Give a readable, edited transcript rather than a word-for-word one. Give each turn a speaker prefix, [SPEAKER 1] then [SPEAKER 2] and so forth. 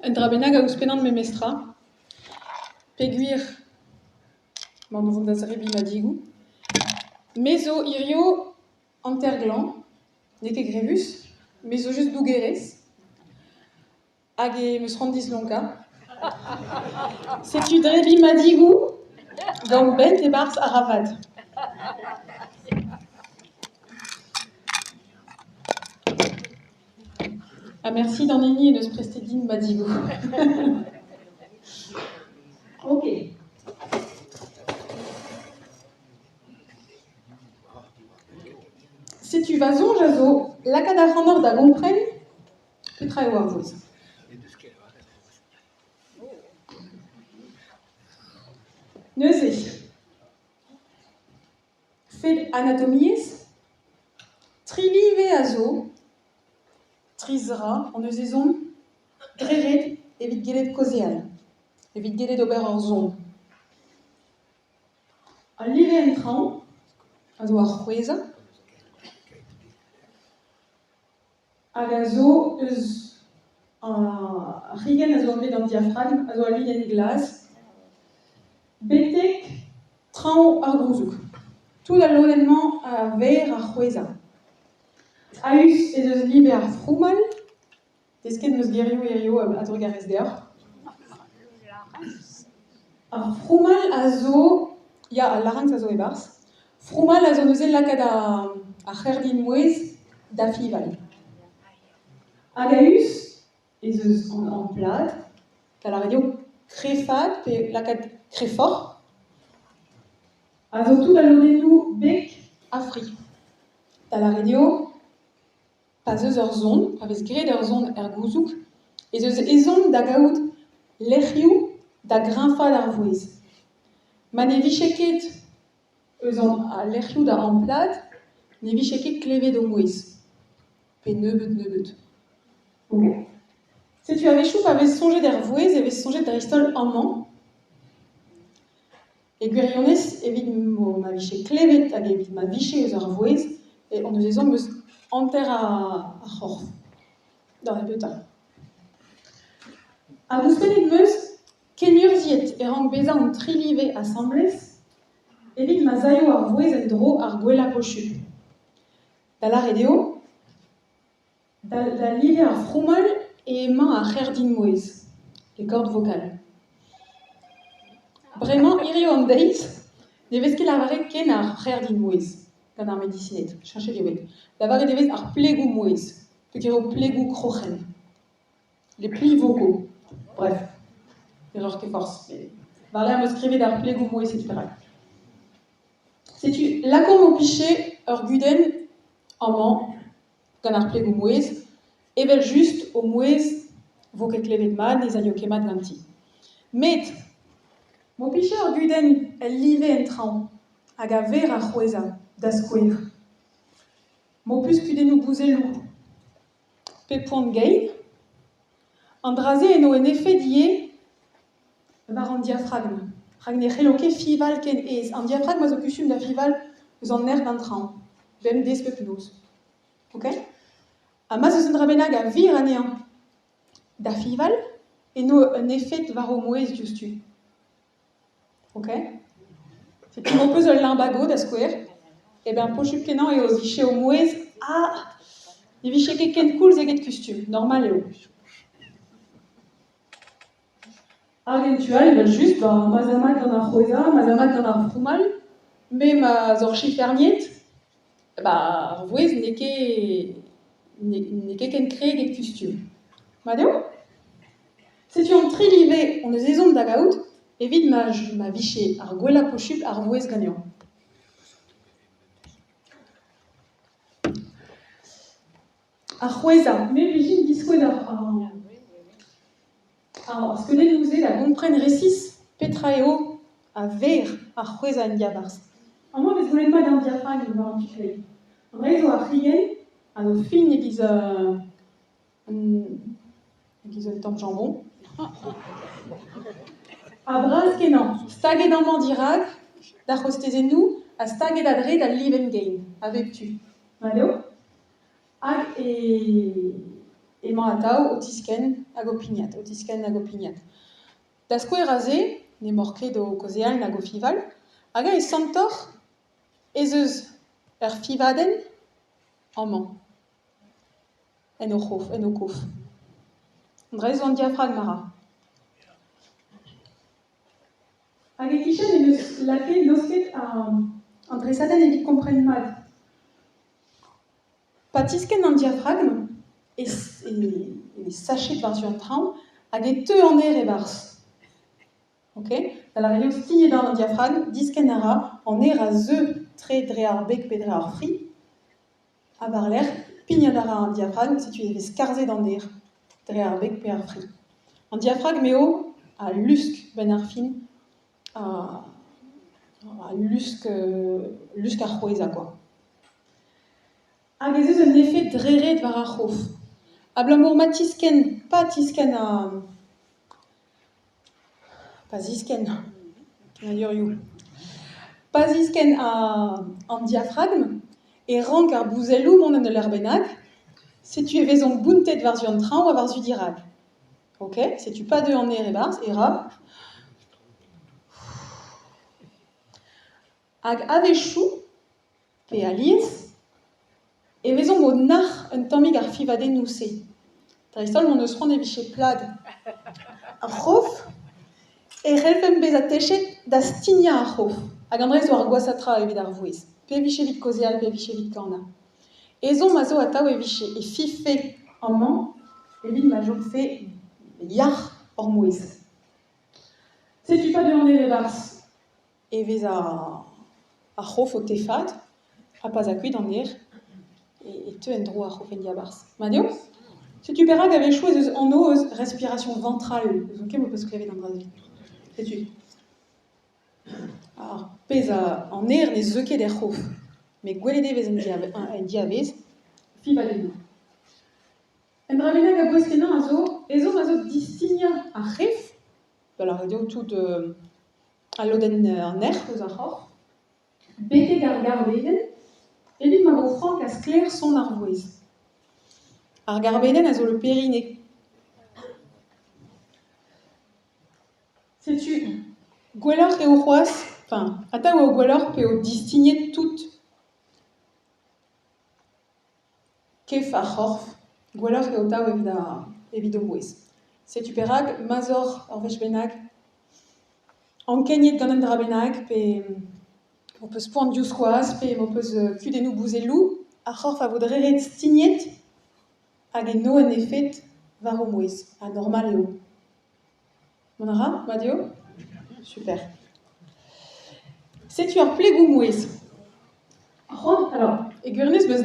[SPEAKER 1] Entrabenag a ouspennan memestra, peguir, mandon da zrebi madigou, mezo irio anterglan, neke grevus, mezo just dougerez, hag e meus randis lonka. Setu drebi madigou, gant bent e bars a ravad. Ah, merci d'en eni et de se prester din madigou. Ok. Setu vazon jazo, lakad ar c'hanor da gompren, petra eo ar voz. Neuze. Fed anatomies, trilive a zo, trizra, an eus ezon, greret evit gelet kozeal, evit gelet ober ar zon. A live en traoù, a zo ar c'hweza, hag a zo eus a rigen a zo an bet an diaphragme, a zo a ligne en glas, betek traoù ar gouzoug. Tout a lodenman a ver ar c'hweza. A-us ez eus live ar froumal, desket meus gerio a drogarez deoc'h. Ar froumal a zo, ya a larynx a zo e bars, froumal a zo neuze lakad a c'herdin mouez da fival. Hag a-us ez eus an plad, talaredio krefad pe lakad krefort, a zo tout a lodennoù bek a fri. Talaredio pas eus ur zon, pa vez gret ur zon er gouzoug, ez eus ezon da gaout lec'hioù da grinfad ar vouez. Ma ne viche ket eus a lec'hioù da amplad, ne viche ket klevet o mouez. Pe nebeut. Ok. Setu a vechou pa vez sonjet er vouez, e vez sonjet da ristol amman. E gwirionez evit ma viche klevet hag evit ma viche eus ar vouez, e an eus ezon meus anter a c'horf. Da beutañ. A gouspennet meus, kenurziet e rank bezañ an trilive assemblez, evit ma zaio ar vouez en dro ar gwella pochup. Da laredeo, da live ar froumal e emañ a c'herdin mouez, les cordes vocales. Bremañ, irio an deiz, ne vez ket lavare ken ar c'herdin mouez, gant ar medicinet, cheñchet eo. Lavare devez ar plegou mouez, pe ket eo plegou krochen. Les plis vocaux. Bref, erreur ket force. Varle am eus skrivet ar plegou mouez et perak. Setu lakom o piche ur guden amman gant ar plegou mouez, evel just o mouez vo ket klevet mad, ne zalio ket mad ganti. Met, mo piche ur guden el live en traoù, hag a ver ar c'hweza da skouer. Mo peus kudennoù bouzelloù pe poant geil, an draze eno en efe die war an diaphragme. Hag ne c'hello ket fival ken ez. An diaphragme a zo kustum da fival eus an ner d'an traoù. Bem des pep noz. Ok? Ha ma eus an drabenag a vir anean da fival, eno en efet war o mouez justu. Ok? Setu mo peus ul limbago da skouer, e ben pochup kenan eo viche o mouez, ne viche ket ken koulz eget kustum. Normal eo. Eventual, evel just, ma zamat gant ar c'hweza, ma zamat gant ar froumal, me ma zor chiferniet, ar vouez ne ket ken kre eget kustum. Ma deo? Setu an trilive an eus ezon da gaout, evit ma viche ar gwella pochup ar vouez ganeomp. Ar c'hweza, me vijin diskouet ar skelet nouze la gompren resis petra eo a ver ar c'hweza en diabars. An moa vez goulet mat an diaphragme war an piklei. An rezo ar rigen, a zo fin e giz un tamm jambon. A braz kenan, staget an mandirag, da c'hostezennoù, a staget adre da live en gein, a vep tu. Ma deo? Hag ema atao otisken hag o pignat. Da skouer a ze, ne morket o kozeal hag o fival, hag e santor ez eus fivaden amman. En o kof. Andra ez an diaphragme ara. Hag e kichen en eus lake nosket an dresaden evit kompren mad. Patisken an diaphragme e sachet varzu an traoù hag e teu an e barz. Ok? Da la reo stignet an diaphragme, disken ara an a zeu tre dre ar bek pe dre ar fri, a bar l'air, pignat ara an diaphragme, setu evez karzet an dre ar bek pe ar fri. An diaphragme eo a lusk ben ar fin, a lusk ar c'hweza, quoi. Hag ez eus un effet dreret war ar c'hof. Ablamour ma tisken, pa tisken a... Pa zisken, na yurioù. Pa zisken an diaphragme, e rank ar bouzelloù mont an ur bennak, setu evez an bountet varzu an traoù a varzu dirag. Ok? Setu pa deu an e barz, e ra. Hag avechou, pe aliez, e vezon o nar un tammig ar fivaden nouse. Dreistol mon eus c'hoant e viche plad. Ar c'hof, e relfem bez a techet da stigna ar c'hof. Hag andrez war gwasatra evit ar vouez. Pe viche vit kozeal, pe viche vit kana. Ezon ma zo ataou e viche e fife amman, evit ma jo fe yar or mouez. Setu pa de an e barz, e vez a c'hof o tefad, a pas a kuit an et teu en dro a c'hof en diabarz. Madio? Setu perag avechou ez eus an o eus respiration ventrale. Eus on ket mo peus klevet an drazit. Setu. Alors, pez an ne zeuket er c'hof. Me gwelede vez en diavez, fi va den. En drabenag a boeskenan a zo, ezon a zo distigna a c'hef, la radio tout a loden an eus ar c'hor, bete gar garbeden, evit ma vo frank a skler son ar vouez. Ar garbeden a zo le périnée. Setu, gwelloc'h eo c'hoaz, enfin, ataou eo gwelloc'h pe o distignet tout kef ar c'horf, gwelloc'h eo taou evit o mouez. Setu perag, mazor ar vech bennak, ankeniet gant an dra bennak, pe mo peus poan diouz c'hoaz, pe mo peus kudennoù bouzelloù, ar c'horf a vo dreret stignet, hag en no en effet var o mouez, a normal eo. Mon ara, Madio? Super. Setu ar plegou mouez. Alors, e gwirnus beus